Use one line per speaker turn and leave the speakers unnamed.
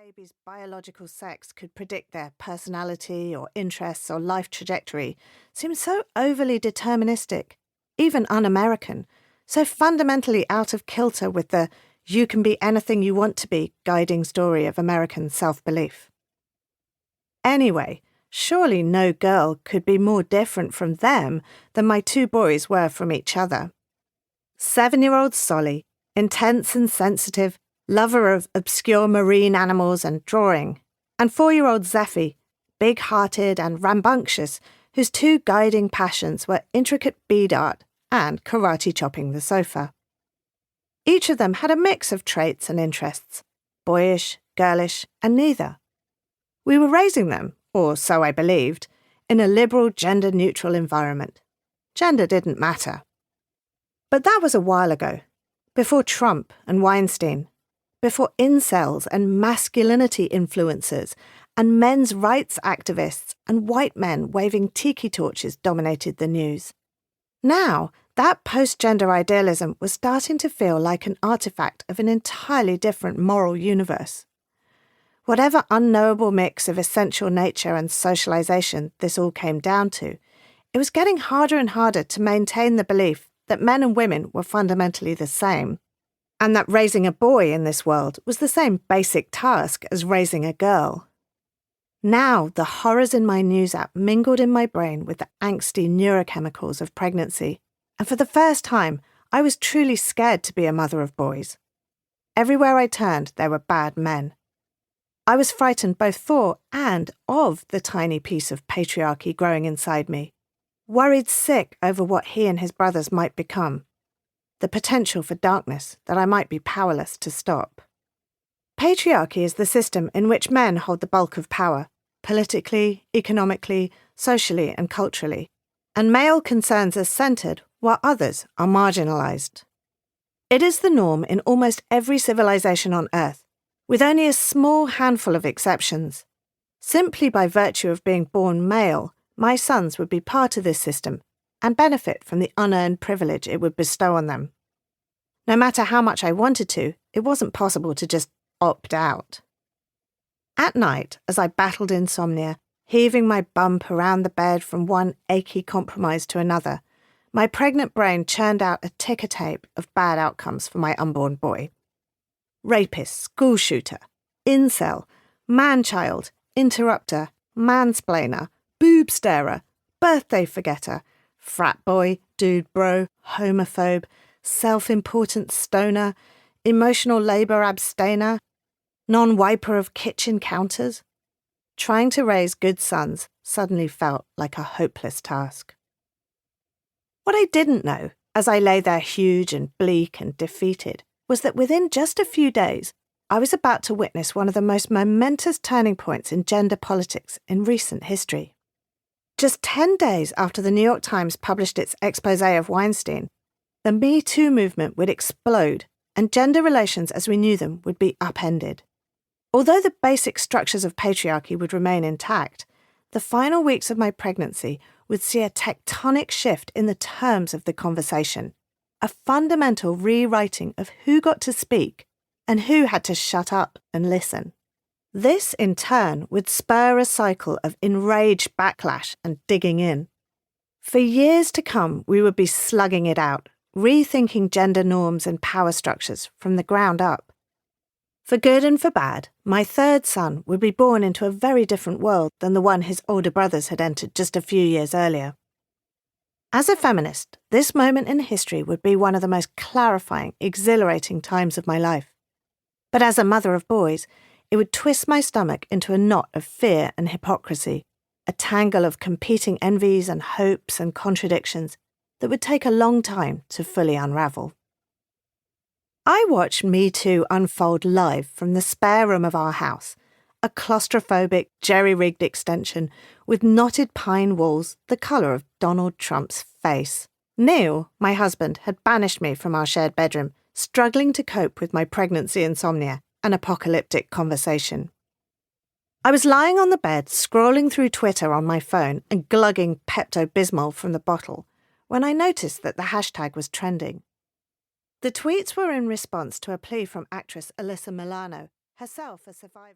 baby's biological sex could predict their personality or interests or life trajectory seems so overly deterministic, even un-American, so fundamentally out of kilter with the "you can be anything you want to be" guiding story of American self-belief. Anyway, surely no girl could be more different from them than my two boys were from each other. 7-year-old Solly, intense and sensitive, lover of obscure marine animals and drawing, and 4-year-old Zeffie, big-hearted and rambunctious, whose two guiding passions were intricate bead art and karate chopping the sofa. Each of them had a mix of traits and interests, boyish, girlish, and neither. We were raising them, or so I believed, in a liberal, gender-neutral environment. Gender didn't matter. But that was a while ago, before Trump and Weinstein, before incels and masculinity influencers and men's rights activists and white men waving tiki torches dominated the news. Now, that post-gender idealism was starting to feel like an artifact of an entirely different moral universe. Whatever unknowable mix of essential nature and socialization this all came down to, it was getting harder and harder to maintain the belief that men and women were fundamentally the same, and that raising a boy in this world was the same basic task as raising a girl. Now, the horrors in my news app mingled in my brain with the angsty neurochemicals of pregnancy, and for the first time, I was truly scared to be a mother of boys. Everywhere I turned, there were bad men. I was frightened both for and of the tiny piece of patriarchy growing inside me, worried sick over what he and his brothers might become, the potential for darkness that I might be powerless to stop. Patriarchy is the system in which men hold the bulk of power, politically, economically, socially, and culturally, and male concerns are centred while others are marginalised. It is the norm in almost every civilization on Earth, with only a small handful of exceptions. Simply by virtue of being born male, my sons would be part of this system and benefit from the unearned privilege it would bestow on them. No matter how much I wanted to, it wasn't possible to just opt out. At night, as I battled insomnia, heaving my bump around the bed from one achy compromise to another, my pregnant brain churned out a ticker tape of bad outcomes for my unborn boy. Rapist, school shooter, incel, man-child, interrupter, mansplainer, boob-starer, birthday forgetter, frat boy, dude bro, homophobe, self-important stoner, emotional labour abstainer, non-wiper of kitchen counters. Trying to raise good sons suddenly felt like a hopeless task. What I didn't know, as I lay there huge and bleak and defeated, was that within just a few days, I was about to witness one of the most momentous turning points in gender politics in recent history. Just 10 days after the New York Times published its exposé of Weinstein, the Me Too movement would explode and gender relations as we knew them would be upended. Although the basic structures of patriarchy would remain intact, the final weeks of my pregnancy would see a tectonic shift in the terms of the conversation, a fundamental rewriting of who got to speak and who had to shut up and listen. This, in turn, would spur a cycle of enraged backlash and digging in. For years to come, we would be slugging it out, rethinking gender norms and power structures from the ground up. For good and for bad, my third son would be born into a very different world than the one his older brothers had entered just a few years earlier. As a feminist, this moment in history would be one of the most clarifying, exhilarating times of my life. But as a mother of boys, it would twist my stomach into a knot of fear and hypocrisy, a tangle of competing envies and hopes and contradictions that would take a long time to fully unravel. I watched Me Too unfold live from the spare room of our house, a claustrophobic, jerry-rigged extension with knotted pine walls the colour of Donald Trump's face. Neil, my husband, had banished me from our shared bedroom, struggling to cope with my pregnancy insomnia and apocalyptic conversation. I was lying on the bed, scrolling through Twitter on my phone and glugging Pepto-Bismol from the bottle, when I noticed that the hashtag was trending. The tweets were in response to a plea from actress Alyssa Milano, herself a survivor.